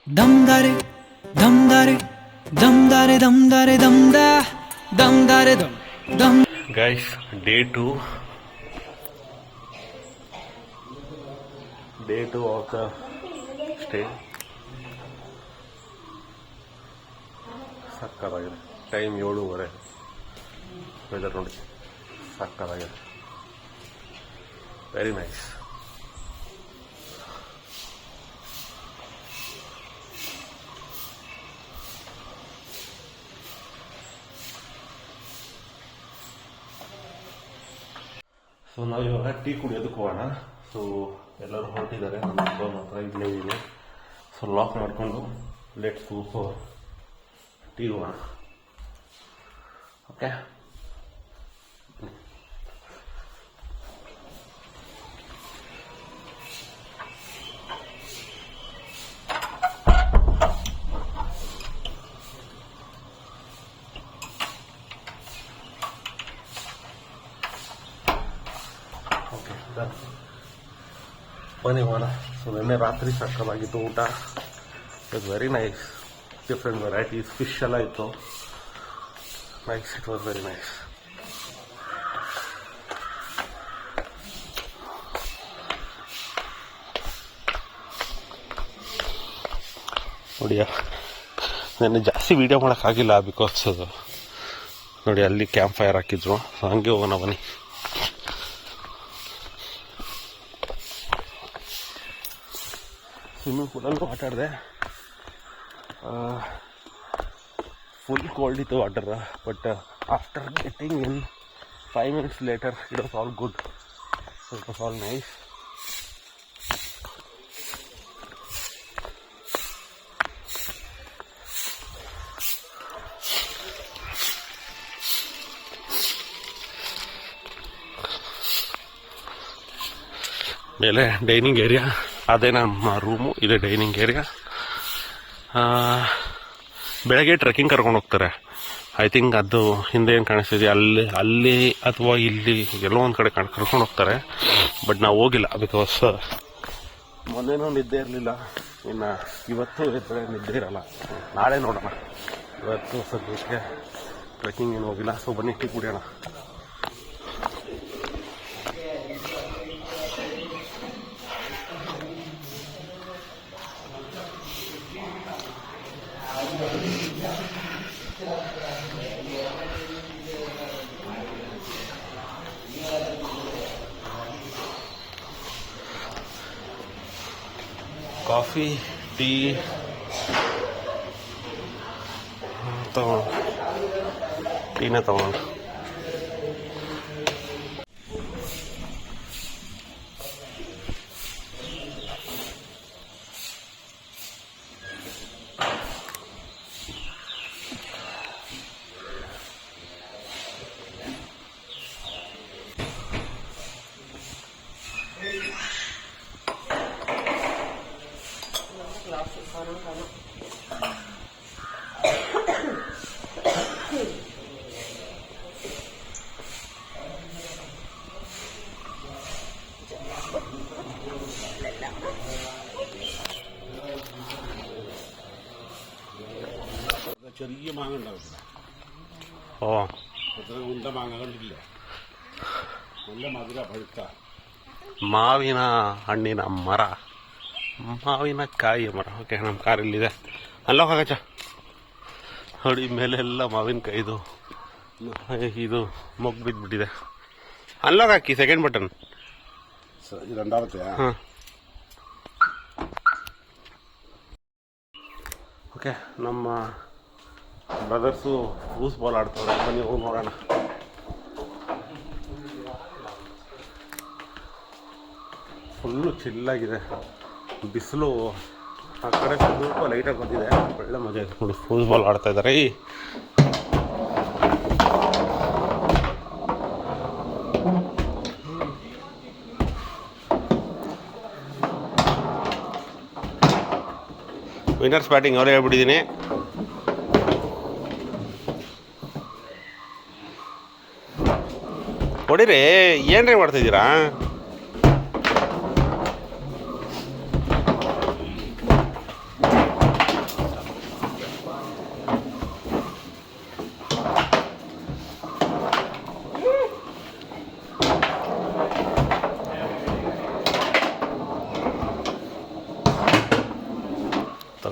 ದಮ್ದಾರೆ ದಮ್ದಾರೆ ದಮ್ದಾರೆ ದಮ್ದಾರೆ ದಮ್ದ ದಮ್ದಾರೆ ದಮ್ ದಮ್. Guys, day two of the stay. ಸಕ್ಕತ್ತಾಗಿದೆ. ಟೈಮ್ 7:30. ವೆದರ್ ನೋಡಿ, ಸಕ್ಕತ್ತಾಗಿದೆ. Very nice. ಸೊ ನಾವು ಇವಾಗ ಟೀ ಕುಡಿಯೋದಕ್ಕೆ ಹೋಗೋಣ. ಸೊ ಎಲ್ಲರೂ ಹೊರಟಿದ್ದಾರೆ. ನನ್ನ ಫೋನ್ ಹತ್ರ ಇಲ್ಲೇ ಇದೆ. ಸೊ ಲಾಕ್ ಮಾಡಿಕೊಂಡು ಲೆಟ್ಸ್ ಗೋ ಫಾರ್ ಟೀ ಹೋಗೋಣ. ಓಕೆ, ಬನ್ನಿ ಹೋಗೋಣ. ಸೊ ನಿನ್ನೆ ರಾತ್ರಿ ಸಕ್ಕತ್ತಾಗಿತ್ತು ಊಟ. It very nice. Different varieties fish ಎಲ್ಲ ಇತ್ತು. Nice, it was very nice. ನೋಡಿ, ನೆನ್ನೆ ಜಾಸ್ತಿ ವೀಡಿಯೋ ಮಾಡೋಕ್ಕಾಗಿಲ್ಲ ಬಿಕಾಸ್ ನೋಡಿ ಅಲ್ಲಿ ಕ್ಯಾಂಪ್ ಫೈರ್ ಹಾಕಿದ್ರು. ಸೊ ಹಂಗೆ ಹೋಗೋಣ ಬನ್ನಿ. ಸ್ವಿಮ್ಮಿಂಗ್ ಪೂಲಲ್ಲೂ ಆಟ ಆಡಿದೆ. ಫುಲ್ ಕೋಲ್ಡ್ ಇತ್ತು water, but after getting in 5 minutes later it was all good. It was all nice. ಮೇಲೆ ಡೈನಿಂಗ್ ಏರಿಯಾ, ಅದೇ ನಮ್ಮ ರೂಮು, ಇದೆ ಡೈನಿಂಗ್ ಏರಿಯಾ. ಬೆಳಗ್ಗೆ ಟ್ರೆಕ್ಕಿಂಗ್ ಕರ್ಕೊಂಡು ಹೋಗ್ತಾರೆ. ಐ ಥಿಂಕ್ ಅದು ಹಿಂದೆ ಏನು ಕಾಣಿಸ್ತಿದೆ ಅಲ್ಲಿ ಅಥವಾ ಇಲ್ಲಿ ಎಲ್ಲೋ ಒಂದು ಕಡೆ ಕರ್ಕೊಂಡು ಹೋಗ್ತಾರೆ. ಬಟ್ ನಾವು ಹೋಗಿಲ್ಲ ಬಿಕಾಸ್ ಮೊನ್ನೆನೂ ನಿದ್ದೆ ಇರಲಿಲ್ಲ. ಇನ್ನು ಇವತ್ತು ಇದ್ದರೆ ನಿದ್ದೆ ಇರಲ್ಲ. ನಾಳೆ ನೋಡೋಣ. ಇವತ್ತು ಸದ್ಯಕ್ಕೆ ಟ್ರೆಕ್ಕಿಂಗ್ ಏನು ಹೋಗಿಲ್ಲ. ಸೊ ಬನ್ನಿ ಟೀ ಕುಡಿಯೋಣ. ಕಾಫಿ, ಟೀ ಟೀನೇ ತಗೊಂಡು. ചെറിയ മാങ്ങ ഉണ്ടാവില്ല. ഓ, അത്ര ഉണ്ട മാങ്ങകളില്ല. നല്ല മധുര പഴുത്ത ಮಾವಿನ ಹಣ್ಣಿನ ಮರ, ಮಾವಿನಕಾಯಿಯ ಮರ. ಓಕೆ, ನಮ್ಮ ಕಾರಲ್ಲಿದೆ. ಅಲ್ಲೋ ಹಾಗಚ್ಚ ನೋಡಿ, ಮೇಲೆ ಎಲ್ಲ ಮಾವಿನಕಾಯಿದು ಇದು ಮೊಗ್ಗು ಬಿದ್ದುಬಿಟ್ಟಿದೆ. ಅನ್ಲಾಕ್ ಹಾಕಿ, ಸೆಕೆಂಡ್ ಬಟನ್. രണ്ടാമത്തെ. ಹಾಂ, ಓಕೆ. ನಮ್ಮ ಬ್ರದರ್ಸು ಫೂಸ್ ಬಾಲ್ ಆಡ್ತಾರೆ. ಬನ್ನಿ ಹೋಗಿ ನೋಡೋಣ. ಫುಲ್ಲು ಚಿಲ್ಲಾಗಿದೆ. ಬಿಸಿಲು ಆ ಕಡೆ ಸ್ವಲ್ಪ ಲೈಟಾಗಿ ಬಂದಿದೆ. ಒಳ್ಳೆ ಮಜಾ ಇದೆ ನೋಡಿ. ಫೂಸ್ ಬಾಲ್ ಆಡ್ತಾ ಇದ್ದಾರೆ. ವಿನ್ನರ್ಸ್ ಬ್ಯಾಟಿಂಗ್ ಅವರೇ ಹೇಳ್ಬಿಟ್ಟಿದ್ದೀನಿ. ಹೊಡಿರಿ, ಏನ್ರಿ ಮಾಡ್ತಾಯಿದ್ದೀರಾ?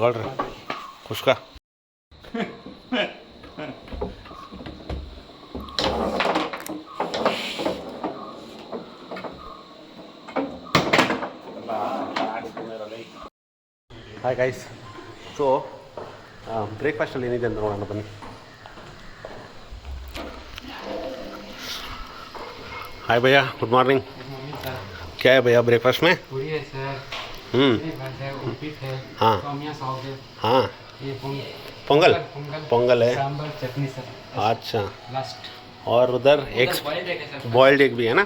ತಗೊಳ್ರಿ ಕುಷ್ಕ. Hi guys. ಸೊ ಬ್ರೇಕ್ಫಾಸ್ಟಲ್ಲಿ ಏನಿದೆ ಅಂತ ನೋಡೋಣ ಬನ್ನಿ. हाय भैया, गुड मॉर्निंग. क्या है भैया ब्रेकफास्ट में? पूरी है सर, भात है, उपीट है, हाँ सौमिया साग है, हाँ ये पोंगल पोंगल है. सांबर चटनी सर. अच्छा, लास्ट और उधर एक बॉइल्ड एग भी है ना?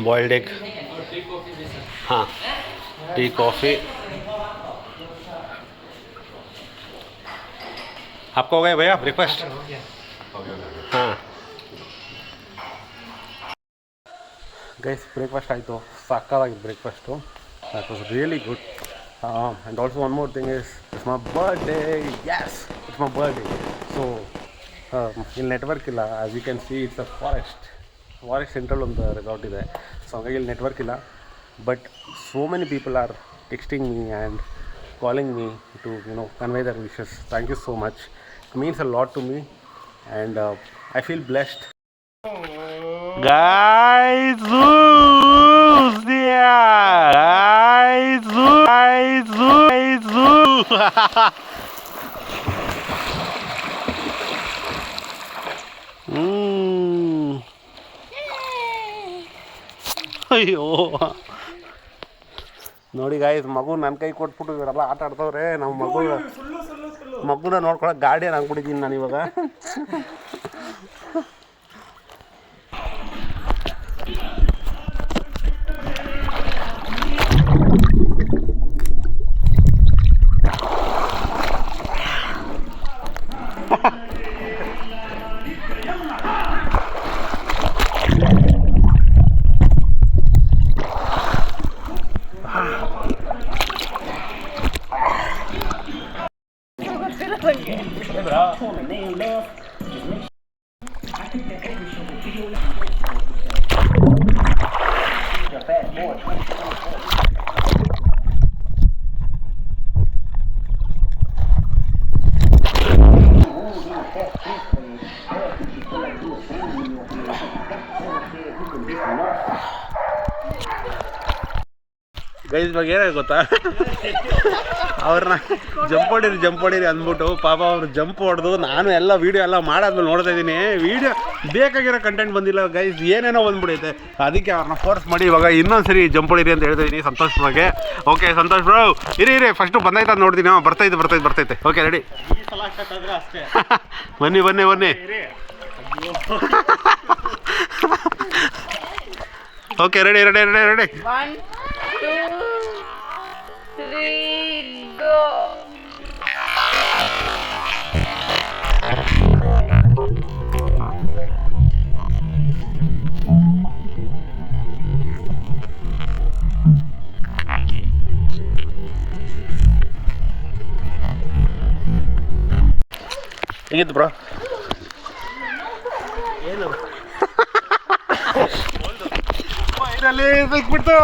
Boiled egg. हाँ, टी कॉफ़ी. आपका हो गया भैया ब्रेकफास्ट? हो गया. हाँ ಗೈಸ್, ಬ್ರೇಕ್ಫಾಸ್ಟ್ ಆಯಿತು. ಸಾಕಾಗಿತ್ತು breakfast. That was really good. And also one more thing is it's my birthday. Yes, it's my birthday. So ಇಲ್ಲಿ ನೆಟ್ವರ್ಕ್ ಇಲ್ಲ. As you can see it's a forest central ಒಂದು resort ಇದೆ. So ಹಾಗಾಗಿ ಇಲ್ಲಿ network ಇಲ್ಲ. But so many people are texting me and calling me to convey their wishes. Thank you so much. It means a lot to me and I feel blessed. Guys, zoos! Yeah! Guys, zoos! Guys, zoos! Guys, zoos! ಅಯ್ಯೋ ನೋಡಿ guys, ಮಗು ನನ್ನ ಕೈ ಕೊಟ್ಬಿಟ್ಟು ಇವರೆಲ್ಲ ಆಟ ಆಡ್ತವ್ರೆ. ನಾವು ಮಗುನ ನೋಡ್ಕೊಳಕ್ಕೆ ಗಾರ್ಡಿಯನ್ ಆಗ್ಬಿಟ್ಟಿದ್ದೀನಿ ನಾನು ಇವಾಗ. ಗೈಸ್, ಇವಾಗ ಏನಾಗ ಗೊತ್ತಾ, ಅವ್ರನ್ನ ಜಂಪ್ ಹೊಡೀರಿ ಅಂದ್ಬಿಟ್ಟು ಪಾಪ ಅವ್ರು ಜಂಪ್ ಹೊಡೆದು ನಾನು ಎಲ್ಲ ವೀಡಿಯೋ ಎಲ್ಲ ಮಾಡಾದ್ಮೇಲೆ ನೋಡ್ತಾ ಇದ್ದೀನಿ. ವೀಡಿಯೋ ಬೇಕಾಗಿರೋ ಕಂಟೆಂಟ್ ಬಂದಿಲ್ಲ ಗೈಸ್, ಏನೇನೋ ಬಂದ್ಬಿಡೈತೆ. ಅದಕ್ಕೆ ಅವ್ರನ್ನ ಫೋರ್ಸ್ ಮಾಡಿ ಇವಾಗ ಇನ್ನೊಂದ್ಸರಿ ಜಂಪ್ ಹೊಡೀರಿ ಅಂತ ಹೇಳ್ತಾ ಇದ್ದೀನಿ ಸಂತೋಷ್ ಬಗ್ಗೆ. ಓಕೆ ಸಂತೋಷ್ ಬ್ರೋ, ಇರಿ ಫಸ್ಟು ಬಂದೈತೆ ನೋಡ್ತೀನಿ. ಬರ್ತೈತೆ. Okay ready. ಬನ್ನಿ ಓಕೆ ರೆಡಿ. 1, 2, 3, go. ಹೇಗಿತ್ತು ಬ್ರೋ? ಏನು ಫೈನಲಿ ಸಿಕ್ಬಿಡ್ತು.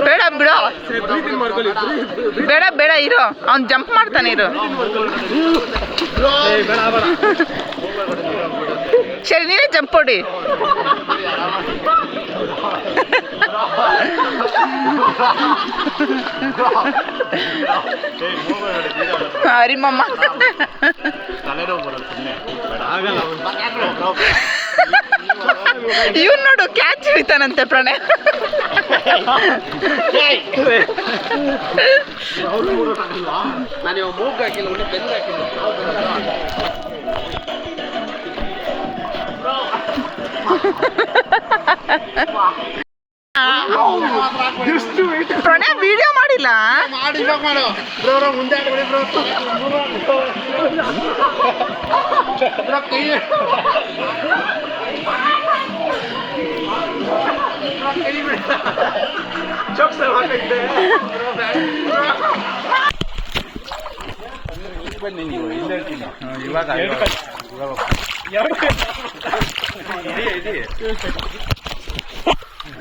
ಬೇಡ ಬಿಡೋ, ಬೇಡ ಇರೋ, ಅವ್ನು ಜಂಪ್ ಮಾಡ್ತಾನೆ ಇರು. ಸರಿ, ನೀನೇ ಜಂಪ್ ಹೊಡಿ. ಹರಿಮಮ್ಮ ಇವ್ನು ನೋಡು ಕ್ಯಾಚ್ ಹಿಡಿತಾನಂತೆ ಪ್ರಣಯ್. ನಾನು ಮೂಗ್ ಹಾಕಿಲ್ಲ, ಬೆಲ್ಲ ಹಾಕಿಲ್ಲ. ಪ್ರಣಯ್ ವಿಡಿಯೋ ಮಾಡಿಲ್ಲ. ಮಾಡಿ ಇವಾಗ ಮಾಡು ಬ್ರೋ, ಮುಂದೆ ಹಾಕ್ಬಿಡಿ ಬ್ರೋ.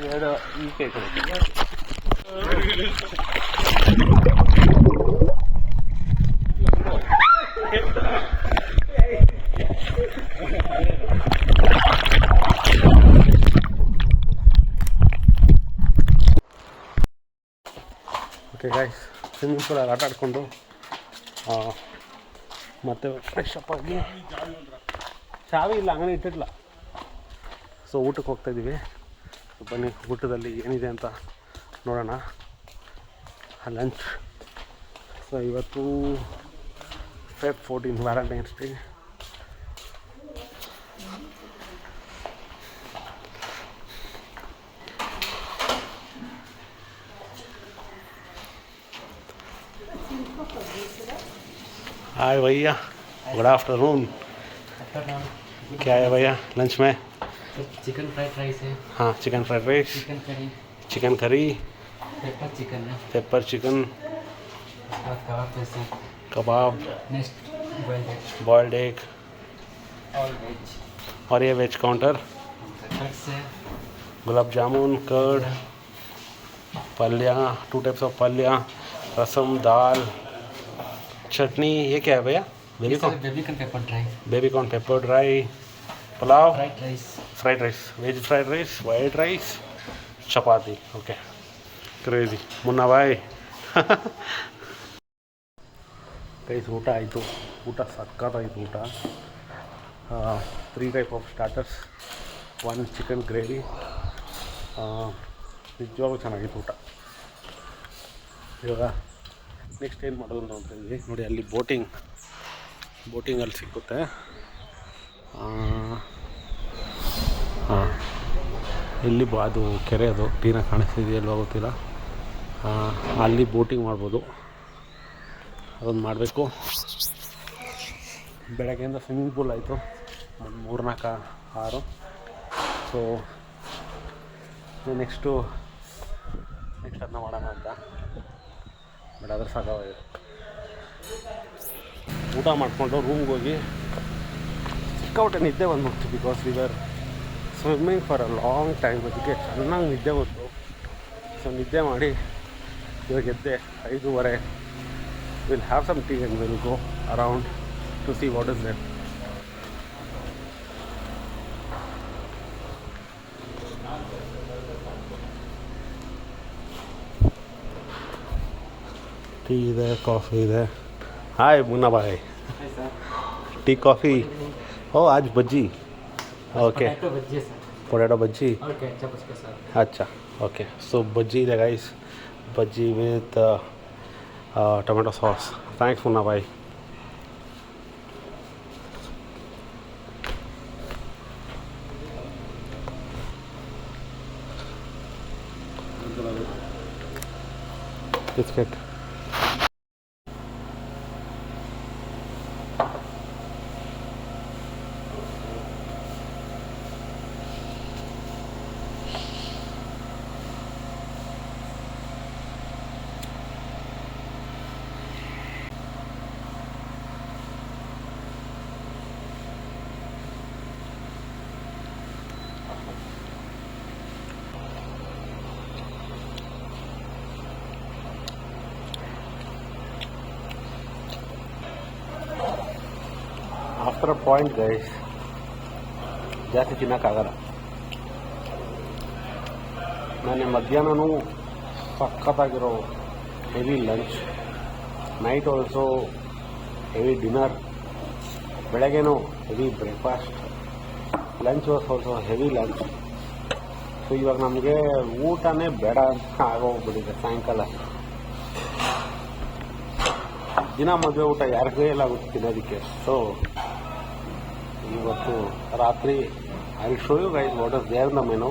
ಎರಡು ಈ ಕೈ ಕೊಡಿ. ಓಕೆ ಗಾಯ್ಸ್, ಸ್ವಿಮ್ಮಿಂಗ್ ಪೂಲಲ್ಲಿ ಆಟ ಆಡಿಕೊಂಡು ಮತ್ತೆ ಫ್ರೆಶ್ ಅಪ್ ಆಗಿ, ಚಾವಿ ಇಲ್ಲ ಹಂಗನೇ ಇಟ್ಟಿಲ್ಲ. ಸೊ ಊಟಕ್ಕೆ ಹೋಗ್ತಾಯಿದ್ದೀವಿ. ಬನ್ನಿ ಊಟದಲ್ಲಿ ಏನಿದೆ ಅಂತ ನೋಡೋಣ. ಲಂಚ್. ಸೊ ಇವತ್ತು Feb 14 ವ್ಯಾಲೆಂಟೈನ್ಸ್ ಡೇ. हाय भैया, गुड आफ्टरनून. क्या है भैया लंच में? चिकन फ्राइड राइस है, हाँ, chicken fried rice, chicken curry, chicken curry, pepper chicken है, पेपर चिकन, और कबाब पैसे, kabab, next boiled egg, all veg, और ये वेज काउंटर, कट्स है, गुलाब जामुन, कर्ड, पल्या, 2 टाइप्स ऑफ पल्या, रसम, दाल, चटनी. ये क्या है भैया? Baby corn, baby corn pepper dry, baby corn pepper dry, pulao, fried rice, veg fried rice, white rice, chapati. Okay, crazy Munna bhai. Guys ಊಟ ಆಯಿತು. ಊಟ ಸಕ್ಕತ್ತಾಯಿತು ಊಟ. 3 type of starters, 1 chicken gravy. ನಿಜವಾಗ್ಲೂ ಚೆನ್ನಾಗಿತ್ತು ಊಟ. ಇವಾಗ ನೆಕ್ಸ್ಟ್ ಏನು ಮಾಡೋದು ಅಂತ ಇದ್ವಿ ನೋಡಿ. ಅಲ್ಲಿ ಬೋಟಿಂಗಲ್ಲಿ ಸಿಕ್ಕುತ್ತೆ. ಹಾಂ, ಇಲ್ಲಿ ಅದು ಕೆರೆ, ಅದು ಕ್ಲೀನಾಗಿ ಕಾಣಿಸ್ತಿದೆಯಾ ಎಲ್ಲೋ ಗೊತ್ತಿಲ್ಲ. ಅಲ್ಲಿ ಬೋಟಿಂಗ್ ಮಾಡ್ಬೋದು. ಅದೊಂದು ಮಾಡಬೇಕು. ಬೆಳಗ್ಗೆಯಿಂದ ಸ್ವಿಮ್ಮಿಂಗ್ ಪೂಲ್ ಆಯಿತು, ಒಂದು 3-4-6. ಸೊ ನೆಕ್ಸ್ಟ್ ಅದನ್ನ ಮಾಡೋಣ ಅಂತ. ಬಟ್ ಅದ್ರ ಸಾಕಾಗಿದೆ. ಊಟ ಮಾಡಿಕೊಂಡು ರೂಮ್ಗೆ ಹೋಗಿ ಸಿಕ್ಕಾಪಟ್ಟೆ ನಿದ್ದೆ ಬಂದ್ಬಿಡ್ತು. Because we were swimming for a long time. ಅದಕ್ಕೆ ಚೆನ್ನಾಗಿ ನಿದ್ದೆ ಬಂತು. ಸೊ ನಿದ್ದೆ ಮಾಡಿ ಇವಾಗ ಎದ್ದೆ 5:30. Will have some tea and will go around to see what is there. Tea ಇದೆ, ಕಾಫಿ ಇದೆ. Hi Munna bhai. Tea coffee. ओ आज बज्जी. ओके, पोटैटो बज्जी. अच्छा, ओके. सो बज्जी ಇದೆ guys, bajji with tomato sauce. Thanks Munna bhai. Biscuit. After a point guys ಜಾಸ್ತಿ ತಿನ್ನೋಕ್ಕಾಗಲ್ಲ. ನಾನು ಮಧ್ಯಾಹ್ನನೂ ಸಖತ್ತಾಗಿರೋ heavy lunch, night also heavy dinner, ಬೆಳಗ್ಗೆನೂ heavy breakfast, lunch was also heavy lunch. So ಇವಾಗ ನಮಗೆ ಊಟನೇ ಬೇಡ ಅಂತ ಆಗೋಗ್ಬಿಟ್ಟಿದೆ. ಸಾಯಂಕಾಲ ದಿನ ಮದುವೆ ಊಟ ಯಾರಿಗೂ ಎಲ್ಲ ಆಗುತ್ತೆ ತಿನ್ನೋದಕ್ಕೆ. ಸೊ ಇವತ್ತು ರಾತ್ರಿ I show you guys what is there the menu.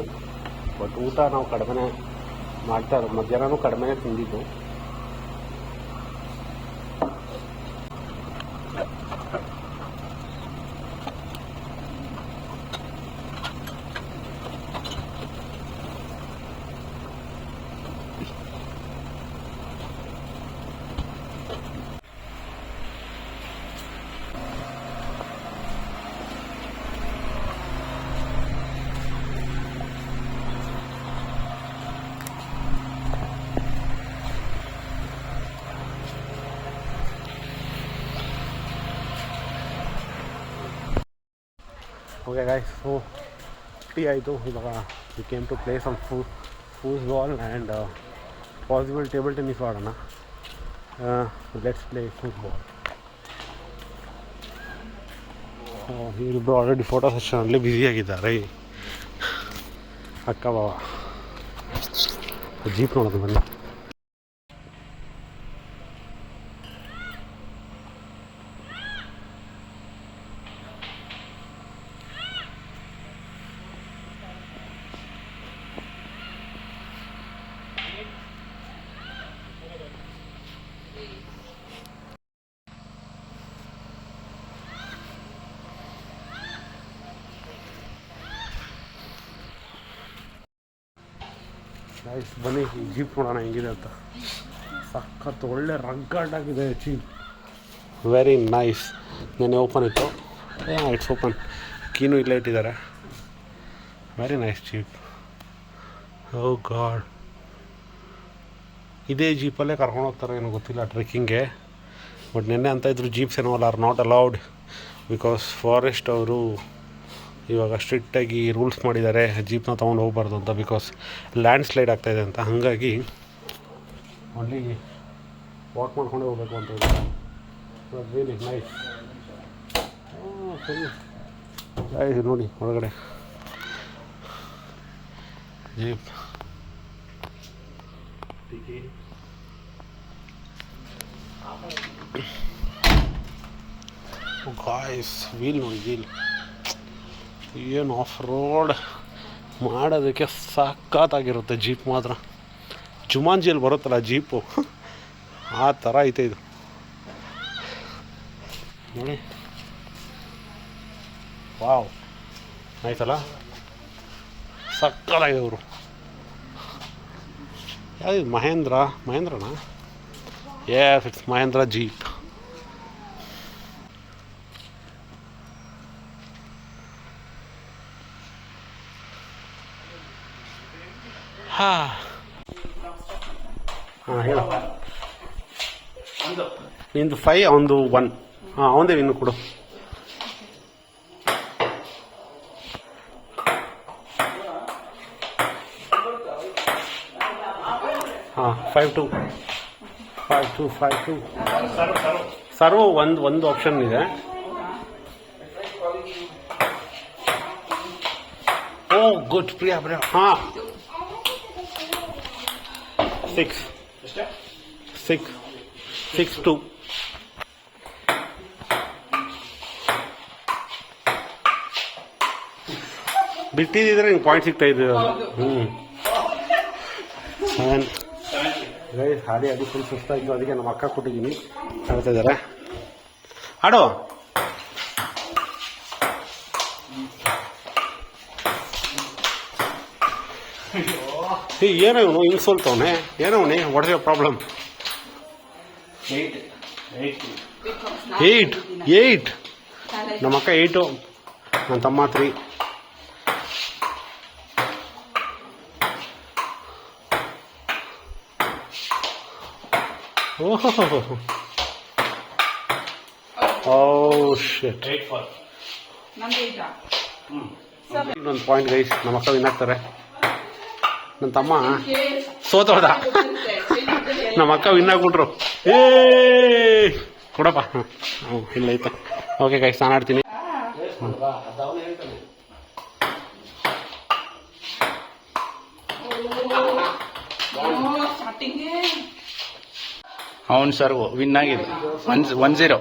But ಊಟ ನಾವು ಕಡಿಮೆ ಮಾಡ್ತಾ ಇರೋದು, ಮಧ್ಯಾಹ್ನನೂ ಕಡಿಮೆನೇ ತಿಂದಿದ್ದು. ಓಕೆ ಗಾಯ್ಸ್, ಸೊ ಟೀ ಆಯಿತು. ಇವಾಗ we came to play some football and possible table tennis ಆಡೋಣ. Let's play football. ಇವರಿಬ್ಬರು ಆಲ್ರೆಡಿ ಫೋಟೋ ಸೆಷನಲ್ಲಿ ಬ್ಯುಸಿಯಾಗಿದ್ದಾರೆ. ಅಕ್ಕ ಬಾವ ಜೀಪ್ ನೋಡೋದು ಬನ್ನಿ. ಗೈಸ್ ಬನ್ನಿ ಜೀಪ್ ನೋಡೋಣ ಹೆಂಗಿದೆ ಅಂತ. ಸಖತ್ತು ಒಳ್ಳೆ ರಗ್ಗಾಟಾಗಿದೆ ಜೀಪ್, ವೆರಿ ನೈಸ್. ನೆನ್ನೆ ಓಪನ್ ಇತ್ತು, ಇಟ್ಸ್ ಓಪನ್, ಕೀನು ಇಲ್ಲೇ ಇಟ್ಟಿದ್ದಾರೆ. Very nice jeep. Oh god, ಇದೇ ಜೀಪಲ್ಲೇ ಕರ್ಕೊಂಡು ಹೋಗ್ತಾರೆ ಏನೋ ಗೊತ್ತಿಲ್ಲ ಟ್ರೆಕ್ಕಿಂಗ್ಗೆ. ಬಟ್ ನೆನ್ನೆ ಅಂತ ಇದ್ರು ಜೀಪ್ಸ್ ಏನೋ are not allowed because forest ಅವರು ಇವಾಗ ಸ್ಟ್ರಿಕ್ಟಾಗಿ ರೂಲ್ಸ್ ಮಾಡಿದ್ದಾರೆ ಜೀಪ್ನ ತೊಗೊಂಡು ಹೋಗ್ಬಾರ್ದು ಅಂತ, ಬಿಕಾಸ್ ಲ್ಯಾಂಡ್ ಸ್ಲೈಡ್ ಆಗ್ತಾಯಿದೆ ಅಂತ. ಹಾಗಾಗಿ ಓನ್ಲಿ ವಾಕ್ ಮಾಡ್ಕೊಂಡೇ ಹೋಗ್ಬೇಕು ಅಂತ ಹೇಳಿದ್ರು. Really nice. ಸರಿ ನೋಡಿ ಒಳಗಡೆ ಜೀಪ್. ಗಾಯ್ಸ್ ವೀಲ್ ನೋಡಿ, ವೀಲ್ ಏನು ಆಫ್ ರೋಡ್ ಮಾಡೋದಕ್ಕೆ ಸಖತ್ತಾಗಿರುತ್ತೆ ಜೀಪ್ ಮಾತ್ರ. ಜುಮಾನ್ಜಿಯಲ್ಲಿ ಬರುತ್ತಲ್ಲ ಜೀಪು, ಆ ಥರ ಐತೆ ಇದು ನೋಡಿ. ವಾವ್, ಆಯ್ತಲ್ಲ, ಸಕ್ಕತ್ತಾಗಿದೆ ಅವರು. ಯಾವುದು ಮಹೇಂದ್ರನಾ? Yes, it's Mahindra jeep. ಹಾಂ ಹೇಳು. ನಿಂದು 5, ಅವನದು 1. ಹಾಂ, ಅವನದೇ ಇನ್ನು ಕೊಡು. ಹಾಂ 5-2 ಸರ್ವ್ ಒಂದು ಆಪ್ಷನ್ ಇದೆ. ಓ ಗುಡ್, ಪ್ರಿಯಾ. ಹಾಂ 6-2. ಬಿಟ್ಟಿದ್ದಿದ್ರೆ ನಿಂಗೆ ಪಾಯಿಂಟ್ ಸಿಗ್ತಾ ಇದ್ದು. 7 ಗೈಸ್, ಹಾಡಿ ಫುಲ್ ಸುಸ್ತಾಯಿತ್ತು, ಅದಕ್ಕೆ ನಮ್ಮ ಅಕ್ಕ ಕೊಟ್ಟಿದ್ದೀನಿ, ಆಡ್ತಾ ಇದ್ದಾರೆ. ಆಡೋ. ಏನೋ ಇವನು ಹಿಂಗೆ ಸೋಲ್ತವನೆ, ಏನೋ ಅವನೇ, ವಾಟ್ ಇಸ್ ಯುವರ್ ಪ್ರಾಬ್ಲಮ್? 8 ನಮ್ಮ ಅಕ್ಕ 8, ನನ್ನ ತಮ್ಮ 3. ಓಹ್ ಶಿಟ್. ಇನ್ನೊಂದು ಪಾಯಿಂಟ್ ಗೈಸ್, ನಮ್ಮ ಅಕ್ಕ ವಿನ್ ಆಗ್ತಾರೆ. ನನ್ನ ತಮ್ಮ ಸೋತೋದ, ನಮ್ಮ ಅಕ್ಕ ವಿನ್ ಆಗ್ಬಿಟ್ರು. ಕೊಡಪ್ಪ. ಇಲ್ಲ ಐತೆ. ಓಕೆ ಗೈಸ್, ನಾನು ಆಡ್ತೀನಿ. ಅವನು ಸರ್ವ್ ವಿನ್ ಆಗಿದ್ದು 1-0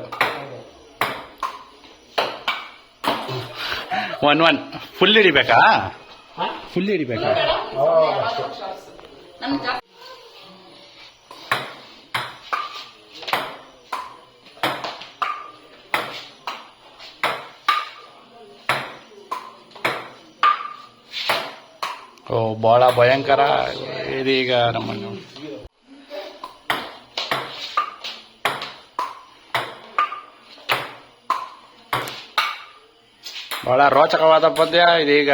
1-1 ಫುಲ್ ಹಿಡಿಬೇಕಾ ಫುಲ್ ಹಿಡಿಬೇಕಾ ಓ ಬಹಳ ಭಯಂಕರ ಇದೀಗ ನಮ್ಮನ್ನು ಬಹಳ ರೋಚಕವಾದ ಪದ್ಯ ಇದೀಗ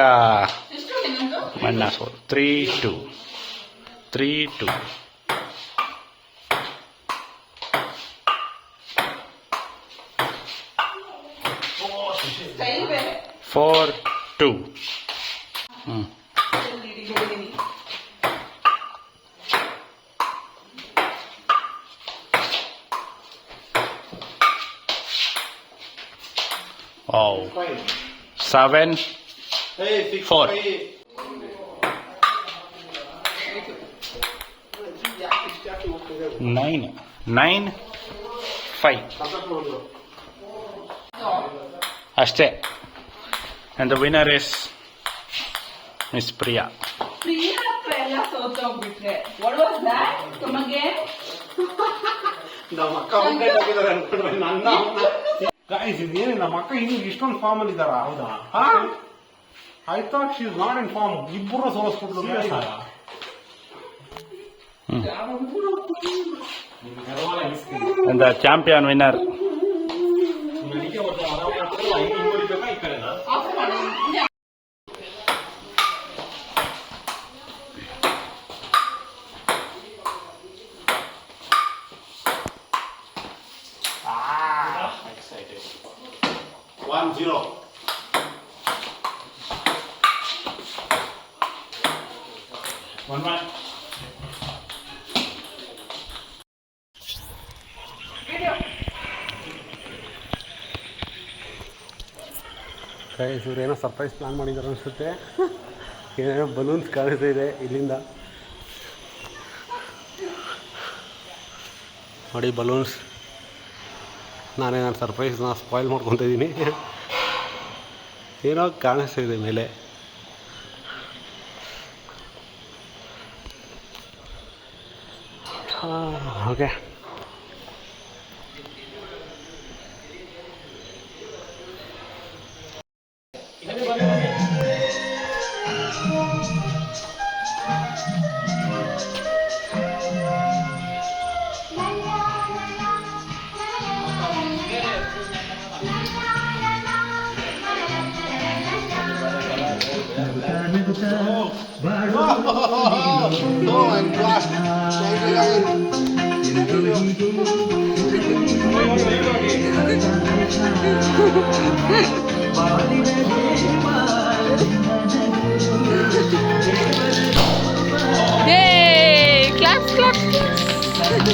ಮಣ್ಣ ಸೋಲ್ 3-2 4-2 Oh. 7-4 9-5 ಅಷ್ಟೇ and the winner is Miss Priya. Priya ಹತ್ರ ಎಲ್ಲ ಸೋತೋಗ್ಬಿಟ್ರೆ what was that? Come again? ನಮ್ಮ ಅಕ್ಕ ಕಂಪ್ಲೀಟ್ ಆಗಿದ್ದಾರೆ ಅನ್ಕೊಂಡ್ರೆ ನನ್ನ ಗಾಯ್ಸ್ ಇದೇನು ನಮ್ಮ ಅಕ್ಕ ಇನ್ನೂ ಇಷ್ಟೊಂದು ಫಾರ್ಮ್ ಅಲ್ಲಿ ಇದಾರ ಹೌದಾ I thought she is not in form ಇಬ್ಬರು ಸೋಲಿಸ್ಬಿಟ್ರು And the champion winner excited 1-0 1-1 ಇವ್ರೇನೋ ಸರ್ಪ್ರೈಸ್ ಪ್ಲಾನ್ ಮಾಡಿದ್ದಾರೆ ಅನಿಸುತ್ತೆ ಏನೇನೋ ಬಲೂನ್ಸ್ ಕಾಣಿಸ್ತಾ ಇದೆ ಇಲ್ಲಿಂದ ನೋಡಿ ಬಲೂನ್ಸ್ ನಾನು ಸರ್ಪ್ರೈಸ್ನ ಸ್ಪಾಯ್ಲ್ ಮಾಡ್ಕೊತ ಇದ್ದೀನಿ ಏನೋ ಕಾಣಿಸ್ತಾ ಇದೆ ಮೇಲೆ okay Yay! Clap, clap.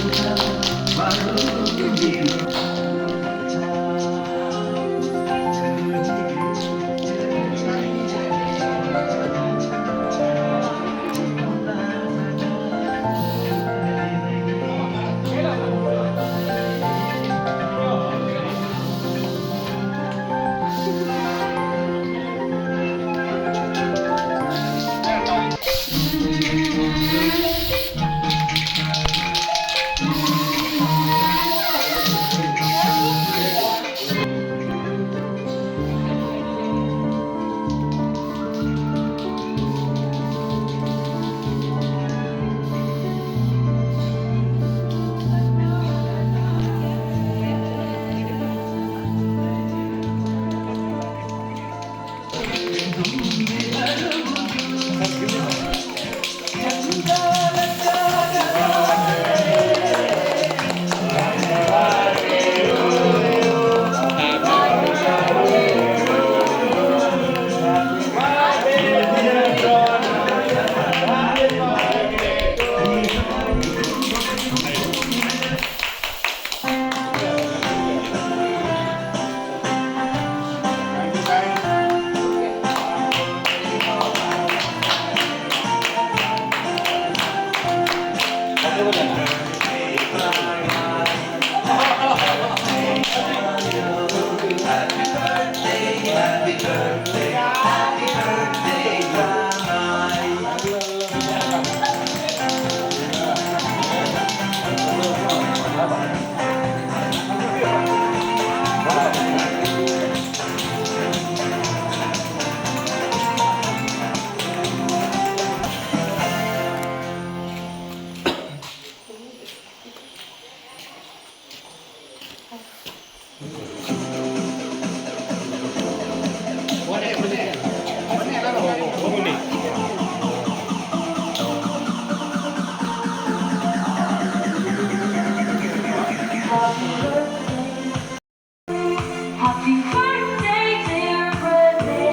Happy birthday, dear birthday.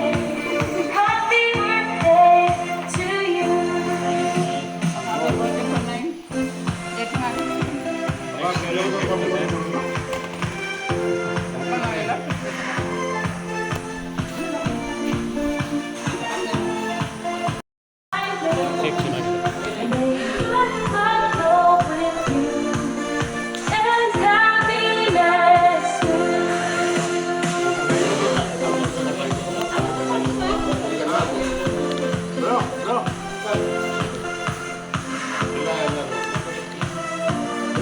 Happy birthday to you.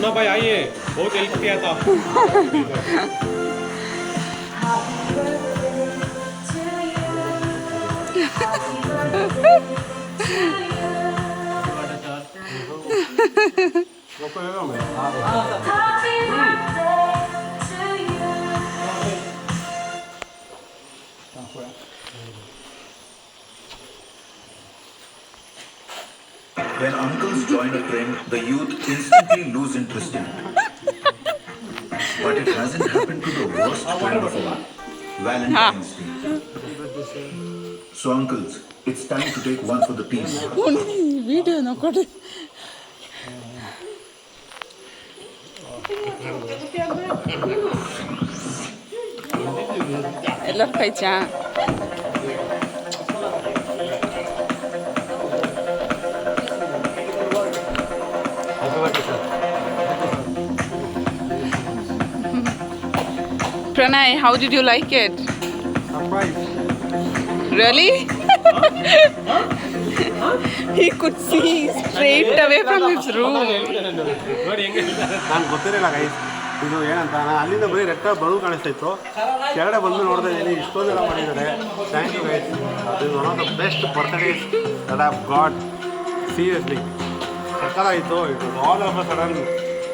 Munna भाई आइए, बहुत हेल्प किया था. When uncles join a trend, the youth instantly lose interest in it. But it hasn't happened to the worst trend of all, Valentine's Day. So uncles, it's time to take one for the team. ವಿಡಿಯೋನ ಕೊಡಿ. ಎಲ್ಲರೂ ಕೈ ಚಾ. Pranay, how did you like it? Really? He could see straight away from his room. ನೋಡಿ ಹೆಂಗೆ ನಾನು ಗೊತ್ತಿರಲಿಲ್ಲ guys ಇದು ಏನಂತ. ನಾನು ಅಲ್ಲಿಂದ ಬರೀ ರೆಡ್ ಕಲರ್ ಬಲೂನ್ ಕಾಣಿಸ್ತಾ ಇತ್ತು, ಕೆಳಗಡೆ ಬಂದು ನೋಡ್ತಾ ಇದ್ದೀನಿ ಇಷ್ಟೊಂದೆಲ್ಲ ಮಾಡಿದ್ದಾರೆ. ಥ್ಯಾಂಕ್ ಯು ಗೈಸ್, ಅದು one of the best birthdays that have got. Seriously ಸಕ್ಕತ್ತಾಯಿತು. It all of a sudden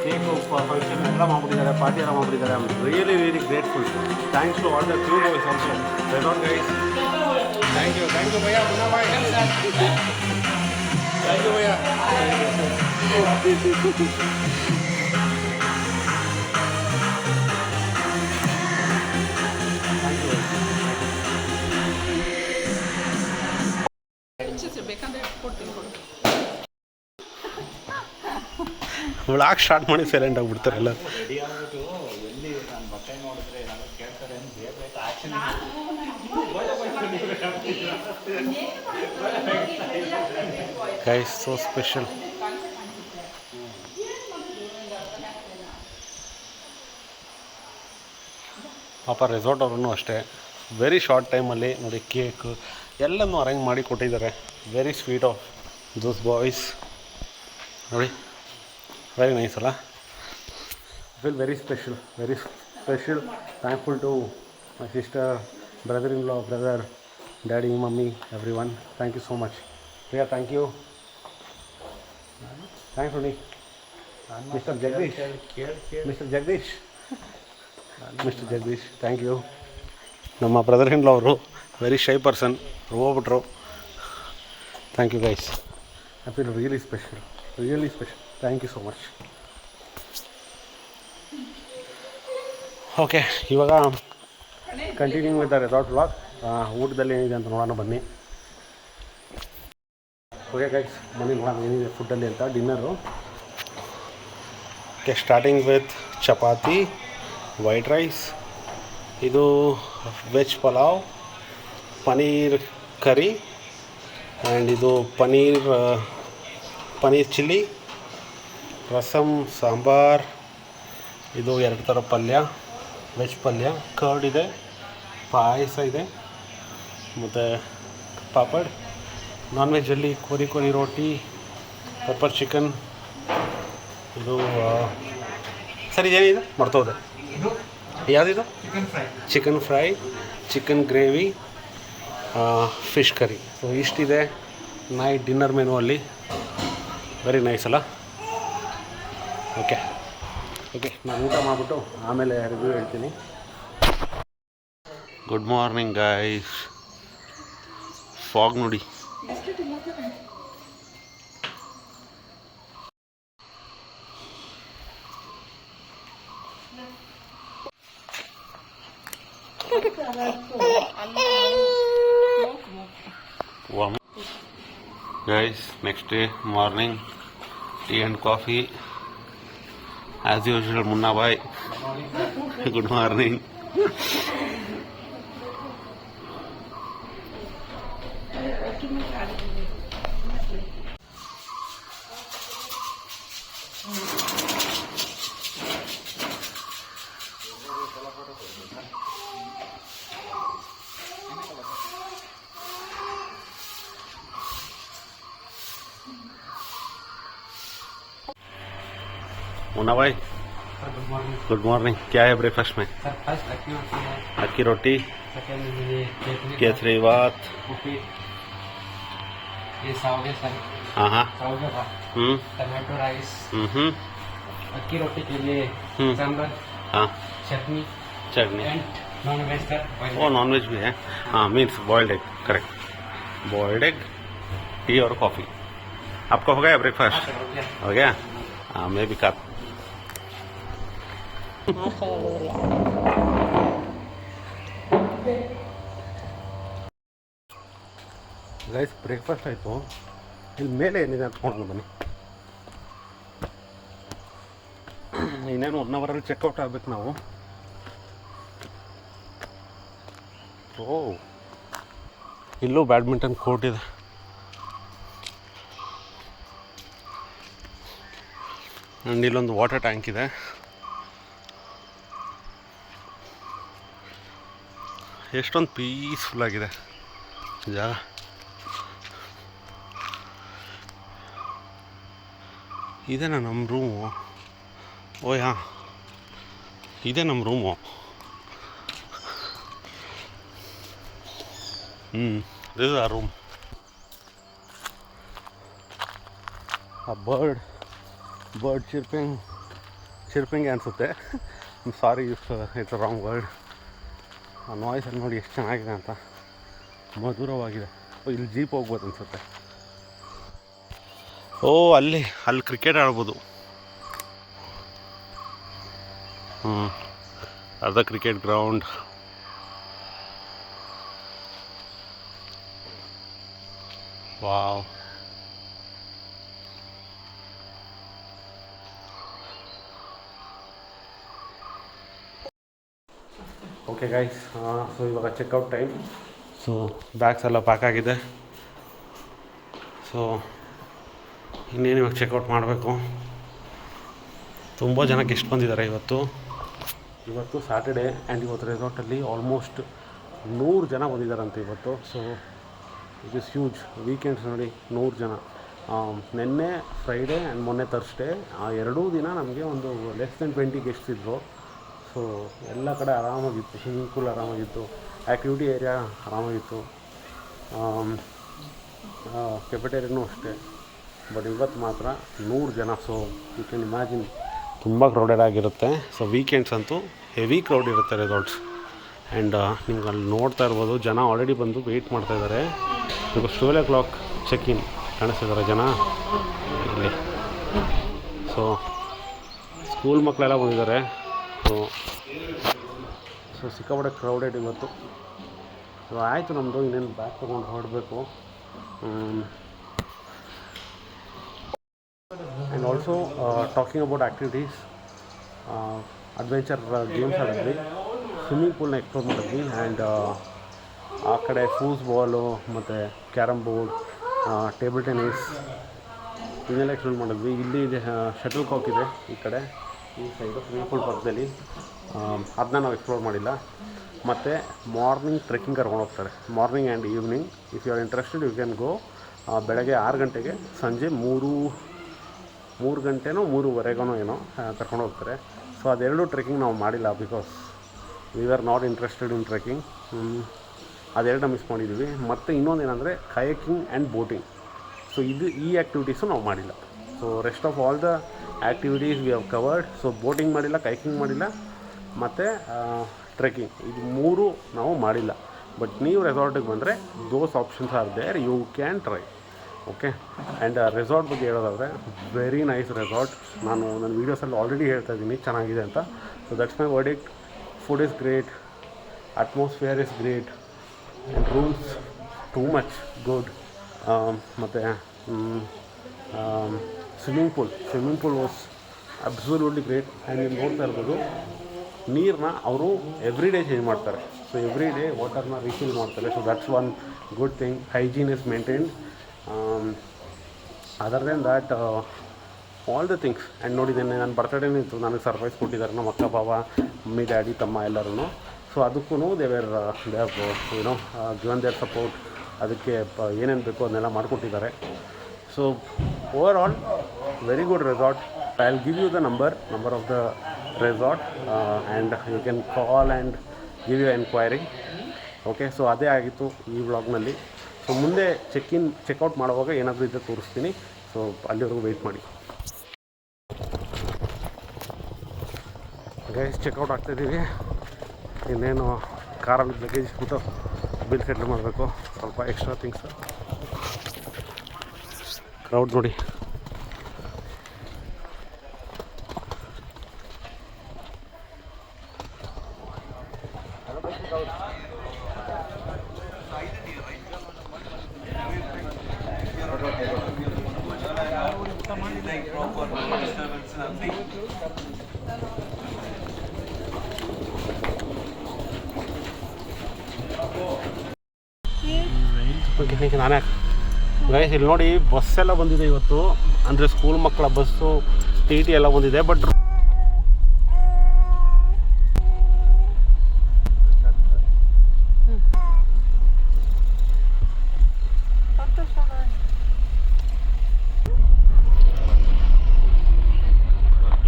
cake function ಎಲ್ಲ ಮಾಡ್ಬಿಟ್ಟಿದ್ದಾರೆ, ಪಾರ್ಟಿ ಎಲ್ಲ ಮಾಡ್ಬಿಟ್ಟಿದ್ದಾರೆ. I am really very grateful. Thanks to all the crew boys also. Resort guys, thank you ಭಯ್ಯ. Munna bhai, thank you ಭಯ್ಯ. Vlog start ಮಾಡಿ silent ಆಗಿಬಿಡ್ತಾರೆ ಎಲ್ಲ. Guys so special. ಪಾಪ ರೆಸಾರ್ಟ್ ಅವ್ರೂ ಅಷ್ಟೇ ವೆರಿ ಶಾರ್ಟ್ ಟೈಮಲ್ಲಿ ನೋಡಿ ಕೇಕ್ ಎಲ್ಲನೂ ಅರೇಂಜ್ ಮಾಡಿ ಕೊಟ್ಟಿದ್ದಾರೆ. Very sweet of those boys. ನೋಡಿ ವೆರಿ ನೈಸ್ ಅಲ್ಲ. Feel very special. Thankful to my sister, brother in law, brother, daddy, mummy, everyone. Thank you so much. Priya, thank you. Thanks ನೋಡಿ mister Jagadish thank you. ನಮ್ಮ brother in law ಅವರು very shy person, ಹೋಗ್ಬಿಟ್ರು. Thank you guys. I feel really special. Thank you so much. Okay, ಇವಾಗ continue with the resort vlog. ಊಟದಲ್ಲಿ ಏನಿದೆ ಅಂತ ನೋಡೋಣ ಬನ್ನಿ. ಓಕೆ ಗೈಸ್, ಬನ್ನಿ ನೋಡೋಣ ಏನಿದೆ ಫುಡ್ಡಲ್ಲಿ ಅಂತ. Dinner okay, starting with chapati, white rice, ಇದು veg pulao, paneer curry, and ಇದು ಪನೀರ್ ಚಿಲ್ಲಿ, ರಸಮ್ ಸಾಂಬಾರ್, ಇದು 2 ಥರ ಪಲ್ಯ, ವೆಜ್ ಪಲ್ಯ, ಕರ್ಡ್ ಇದೆ, ಪಾಯಸ ಇದೆ ಮತ್ತು ಪಾಪಡ್. ನಾನ್ ವೆಜ್ಜಲ್ಲಿ ಕೋರಿ ರೋಟಿ, ಪೆಪ್ಪರ್ ಚಿಕನ್, ಇದು ಸರಿ ಏನಿದೆ ಮರ್ತೋದೆ, ಯಾವುದಿದು chicken fry, chicken gravy, fish curry. So ಇಷ್ಟಿದೆ ನೈಟ್ ಡಿನ್ನರ್ ಮೆನು ಅಲ್ಲಿ. ವೆರಿ ನೈಸ್ ಅಲ್ಲ? ಓಕೆ ನಾನು ಊಟ ಮಾಡಿಬಿಟ್ಟು ಆಮೇಲೆ ರಿವ್ಯೂ ಹೇಳ್ತೀನಿ. Good morning guys. ಫಾಗ್ ನೋಡಿ. Guys, next day morning, tea and coffee as usual. Munna bhai, good morning. Munna भाई गुड मॉर्निंग. क्या है ब्रेकफास्ट में? सर फर्स्ट अक्की रोटी, सेकंड ये केसरी बात. ये सावगे सर, हाँ सावगे भात, टमाटो राइस, अक्की रोटी के लिए सांबर, हाँ chutney chutney. And non veg sir. ओ नॉन वेज भी है. हाँ means boiled egg. Correct, boiled egg, tea और कॉफ़ी. आपका हो गया ब्रेकफास्ट? हो गया. हाँ मैं भी खा. ಗೈಸ್ ಬ್ರೇಕ್ಫಾಸ್ಟ್ ಆಯಿತು. ಇಲ್ಲಿ ಮೇಲೆ ಏನಿದೆ ಅಂತ ನೋಡೋಣ ಬನ್ನಿ. ಇನ್ನೇನು 1 ಅವರಲ್ಲಿ ಚೆಕ್ಔಟ್ ಆಗಬೇಕು ನಾವು. ಓ ಇಲ್ಲೂ ಬ್ಯಾಡ್ಮಿಂಟನ್ ಕೋರ್ಟ್ ಇದೆ. ಆ್ಯಂಡ್ ಇಲ್ಲೊಂದು ವಾಟರ್ ಟ್ಯಾಂಕ್ ಇದೆ. ಎಷ್ಟೊಂದು ಪೀಸ್ಫುಲ್ಲಾಗಿದೆ ಜಾಗ. ಇದೇನಾ ನಮ್ಮ ರೂಮು? ಓ ಯಾ, ಇದೇ ನಮ್ಮ ರೂಮು. ದಿಸ್ ಇಸ್ ಆ ರೂಮ್. ಆ ಬರ್ಡ್ ಚಿರ್ಪಿಂಗ್ ಅನಿಸುತ್ತೆ. Sorry if it's a wrong word. ಆ ನಾಯ್ಸಲ್ಲಿ ನೋಡಿ ಎಷ್ಟು ಚೆನ್ನಾಗಿದೆ ಅಂತ, ಮಧುರವಾಗಿದೆ. ಇಲ್ಲಿ ಜೀಪ್ ಹೋಗ್ಬೋದು ಅನಿಸುತ್ತೆ. ಓ ಅಲ್ಲಿ ಕ್ರಿಕೆಟ್ ಆಡ್ಬೋದು. ಅರ್ಧ cricket ground. Wow. Okay guys, so ಇವಾಗ ಚೆಕ್ಔಟ್ ಟೈಮ್. ಸೊ ಬ್ಯಾಗ್ಸ್ ಎಲ್ಲ ಪ್ಯಾಕ್ ಆಗಿದೆ. ಸೊ ಇನ್ನೇನು ಇವಾಗ ಚೆಕ್ಔಟ್ ಮಾಡಬೇಕು. ತುಂಬ ಜನ ಗೆಸ್ಟ್ ಬಂದಿದ್ದಾರೆ ಇವತ್ತು ಸ್ಯಾಟರ್ಡೇ. ಆ್ಯಂಡ್ ಇವತ್ತು ರೆಸಾರ್ಟಲ್ಲಿ ಆಲ್ಮೋಸ್ಟ್ 100 ಜನ ಬಂದಿದ್ದಾರಂತೆ ಇವತ್ತು. So it is huge. Weekends ನೋಡಿ 100 ಜನ. ನಿನ್ನೆ ಫ್ರೈಡೇ ಆ್ಯಂಡ್ ಮೊನ್ನೆ ಥರ್ಸ್ಡೇ, ಆ 2 ದಿನ ನಮಗೆ ಒಂದು ಲೆಸ್ ದೆನ್ 20 ಗೆಸ್ಟ್ಸ್ ಇದ್ದರು. ಸೊ ಎಲ್ಲ ಕಡೆ ಆರಾಮಾಗಿತ್ತು. ಸ್ವಿಮ್ಮಿಂಗ್ ಪೂಲ್ ಆರಾಮಾಗಿತ್ತು, ಆ್ಯಕ್ಟಿವಿಟಿ ಏರಿಯಾ ಆರಾಮಾಗಿತ್ತು, ಕೆಫೆಟೇರಿಯಾನೂ ಅಷ್ಟೇ. ಬಟ್ ಇವತ್ತು ಮಾತ್ರ 100 ಜನ. ಸೊ ಯು ಕ್ಯಾನ್ ಇಮ್ಯಾಜಿನ್ ತುಂಬ ಕ್ರೌಡೆಡ್ ಆಗಿರುತ್ತೆ. ಸೊ ವೀಕೆಂಡ್ಸ್ ಅಂತೂ ಹೆವಿ ಕ್ರೌಡ್ ಇರುತ್ತೆ ರೆಸಾರ್ಟ್ಸ್. ಆ್ಯಂಡ್ ನಿಮ್ಗೆ ಅಲ್ಲಿ ನೋಡ್ತಾ ಇರ್ಬೋದು, ಜನ ಆಲ್ರೆಡಿ ಬಂದು ವೆಯ್ಟ್ ಮಾಡ್ತಾಯಿದ್ದಾರೆ. ಈಗ 12 o'clock ಚೆಕ್-ಇನ್. ಕಾಣಿಸ್ತಿದ್ದಾರೆ ಜನ ಇಲ್ಲಿ. ಸೊ ಸ್ಕೂಲ್ ಮಕ್ಕಳೆಲ್ಲ ಬಂದಿದ್ದಾರೆ. ಸೊ ಸಿಕ್ಕಾಪಟ್ಟೆ ಕ್ರೌಡೆಡ್ ಇವತ್ತು. ಸೊ ಆಯಿತು ನಮ್ಮದು. ಇನ್ನೇನು ಬ್ಯಾಗ್ ತೊಗೊಂಡು ಹೊರಡಬೇಕು. And also talking about activities, adventure games ಆಡಿದ್ವಿ, ಸ್ವಿಮ್ಮಿಂಗ್ ಪೂಲ್ನ ಎಕ್ಸ್ಪ್ಲೋರ್ ಮಾಡಿದ್ವಿ. ಆ್ಯಂಡ್ ಆ ಕಡೆ ಫೂಸ್ಬಾಲು ಮತ್ತು ಕ್ಯಾರಮ್ ಬೋರ್ಡ್, ಟೇಬಲ್ ಟೆನ್ನಿಸ್, ಇದನ್ನೆಲ್ಲ ಎಕ್ಸ್ಪ್ಲೇನ್ ಮಾಡಿದ್ವಿ. ಇಲ್ಲಿ ಶಟಲ್ ಕಾಕ್ ಇದೆ ಈ ಕಡೆ, ಈ ಸೈಡು ಸ್ವಿಮ್ಮಿಂಗ್ ಪೂಲ್ ಪಕ್ಕದಲ್ಲಿ. ಅದನ್ನ ನಾವು ಎಕ್ಸ್ಪ್ಲೋರ್ ಮಾಡಿಲ್ಲ. ಮತ್ತು ಮಾರ್ನಿಂಗ್ ಟ್ರೆಕ್ಕಿಂಗ್ ಕರ್ಕೊಂಡು ಹೋಗ್ತಾರೆ, morning and evening. If you are interested you can go. ಬೆಳಗ್ಗೆ 6 ಗಂಟೆಗೆ, ಸಂಜೆ 3 ಗಂಟೆನೋ 3:15 ಏನೋ ಕರ್ಕೊಂಡು ಹೋಗ್ತಾರೆ. ಸೊ ಅದೆರಡು ಟ್ರೆಕ್ಕಿಂಗ್ ನಾವು ಮಾಡಿಲ್ಲ, because we are not interested in trekking. ಅದೆರಡನ್ನ ಮಿಸ್ ಮಾಡಿದ್ದೀವಿ. ಮತ್ತು ಇನ್ನೊಂದು ಏನಂದರೆ ಕಯಾಕಿಂಗ್ ಆ್ಯಂಡ್ ಬೋಟಿಂಗ್. ಸೊ ಈ ಆ್ಯಕ್ಟಿವಿಟೀಸು ನಾವು ಮಾಡಿಲ್ಲ. So rest of all the activities we have covered. So boating ಮಾಡಿಲ್ಲ, ಕಯಾಕಿಂಗ್ ಮಾಡಿಲ್ಲ, ಮತ್ತು ಟ್ರೆಕ್ಕಿಂಗ್, ಇದು 3 ನಾವು ಮಾಡಿಲ್ಲ. ಬಟ್ ನೀವು ರೆಸಾರ್ಟಿಗೆ ಬಂದರೆ those options are there, you can try. Okay. And resort ಬಗ್ಗೆ ಹೇಳೋದಾದರೆ ವೆರಿ ನೈಸ್ ರೆಸಾರ್ಟ್. ನಾನು ನನ್ನ ವೀಡಿಯೋಸಲ್ಲಿ ಆಲ್ರೆಡಿ ಹೇಳ್ತಾ ಇದ್ದೀನಿ ಚೆನ್ನಾಗಿದೆ ಅಂತ. So that's my verdict. Food is great, atmosphere is great, and rooms too much good. ಮತ್ತು swimming pool was absolutely great. And ನೀವು ನೋಡ್ತಾ ಇರ್ಬೋದು, ನೀರನ್ನ ಅವರು ಎವ್ರಿ ಡೇ ಚೇಂಜ್ ಮಾಡ್ತಾರೆ. ಸೊ ಎವ್ರಿ ಡೇ ವಾಟರ್ನ ರೀಫಿಲ್ ಮಾಡ್ತಾರೆ. So that's one good thing. Hygiene is maintained. Other than that all the things. And ನೋಡಿದ್ದೇನೆ, ನನ್ನ ಬರ್ತಡೇನೇ ಇತ್ತು, ನನಗೆ ಸರ್ಪ್ರೈಸ್ ಕೊಟ್ಟಿದ್ದಾರೆ ನಮ್ಮ ಅಕ್ಕ, ಬಾವ, ಮಮ್ಮಿ, ಡ್ಯಾಡಿ, ತಮ್ಮ ಎಲ್ಲರೂ. ಸೊ ಅದಕ್ಕೂ ದೇ ಹ್ಯಾವ್ ಏನೋ ಗಿವನ್ ದೇರ್ ಸಪೋರ್ಟ್. ಅದಕ್ಕೆ ಏನೇನು ಬೇಕೋ ಅದನ್ನೆಲ್ಲ ಮಾಡಿಕೊಟ್ಟಿದ್ದಾರೆ. So overall very good resort. I will give you the number of the resort and you can call and give you enquiry. Okay. So ಅದೇ ಆಗಿತ್ತು ಈ ವ್ಲಾಗ್ನಲ್ಲಿ. ಸೊ ಮುಂದೆ ಚೆಕ್ಔಟ್ ಮಾಡುವಾಗ ಏನಾದರೂ ಇದ್ದರೆ ತೋರಿಸ್ತೀನಿ. ಸೊ ಅಲ್ಲಿವರೆಗೂ ವೆಯ್ಟ್ ಮಾಡಿ. ಗೈಸ್, ಚೆಕ್ಔಟ್ ಆಗ್ತಾಯಿದ್ದೀವಿ. ಇನ್ನೇನು ಕಾರಲ್ಲಿ ಲಗೇಜ್ ಇಟ್ಬಿಟ್ಟು ಬಿಲ್ ಸೆಟ್ಲ್ ಮಾಡಬೇಕು. ಸ್ವಲ್ಪ ಎಕ್ಸ್ಟ್ರಾ ಥಿಂಗ್ಸ್. ಕ್ರೌಡ್ ನೋಡಿ. ನಾನೇ ಗೈಸ್ ಇಲ್ಲಿ ನೋಡಿ, ಬಸ್ಸೆಲ್ಲ ಬಂದಿದೆ ಇವತ್ತು. ಅಂದರೆ ಸ್ಕೂಲ್ ಮಕ್ಕಳ ಬಸ್ಸು, TT ಎಲ್ಲ ಬಂದಿದೆ. ಬಟ್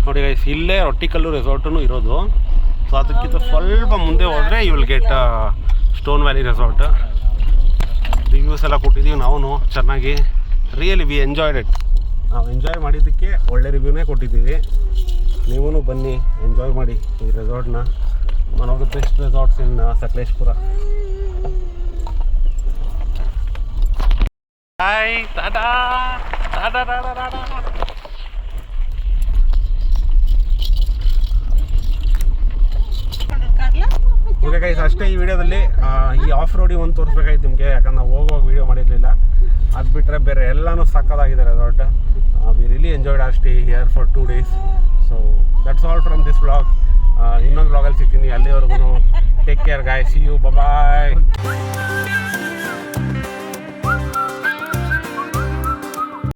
ನೋಡಿ ಗೈಸ್, ಇಲ್ಲೇ ರೊಟ್ಟಿಕಲ್ಲು ರೆಸಾರ್ಟೂ ಇರೋದು. ಸೊ ಅದಕ್ಕಿಂತ ಸ್ವಲ್ಪ ಮುಂದೆ ಹೋದರೆ you will get stone valley resort. Reviews ಎಲ್ಲ ಕೊಟ್ಟಿದ್ದೀವಿ ನಾವು ಚೆನ್ನಾಗಿ. Really we enjoyed it. ನಾವು ಎಂಜಾಯ್ ಮಾಡಿದ್ದಕ್ಕೆ ಒಳ್ಳೆ ರಿವ್ಯೂನೇ ಕೊಟ್ಟಿದ್ದೀವಿ. ನೀವೂ ಬನ್ನಿ, ಎಂಜಾಯ್ ಮಾಡಿ ಈ ರೆಸಾರ್ಟ್ನ. One of the best resorts in Sakleshpur. Hi, ಟಾಟಾ ಟಾಟಾ ಟಾಟಾ ಟಾಟಾ. ಓಕೆ ಗೈಸ್, ಅಷ್ಟೇ ಈ ವಿಡಿಯೋದಲ್ಲಿ. ಈ ಆಫ್ ರೋಡಿಗೆ ಒಂದು ತೋರಿಸ್ಬೇಕಾಯ್ತು ನಿಮಗೆ, ಯಾಕಂದ್ರೆ ನಾವು ಹೋಗುವಾಗ ವೀಡಿಯೋ ಮಾಡಿರಲಿಲ್ಲ. ಅದು ಬಿಟ್ಟರೆ ಬೇರೆ ಎಲ್ಲನೂ ಸಾಕಾಗಿದೆ resort. We really enjoyed our stay here for 2 days. So that's all from this vlog. ಇನ್ನೊಂದು ವ್ಲಾಗಲ್ಲಿ ಸಿಗ್ತೀನಿ. ಅಲ್ಲಿವರೆಗೂ take care guys. See you, bye.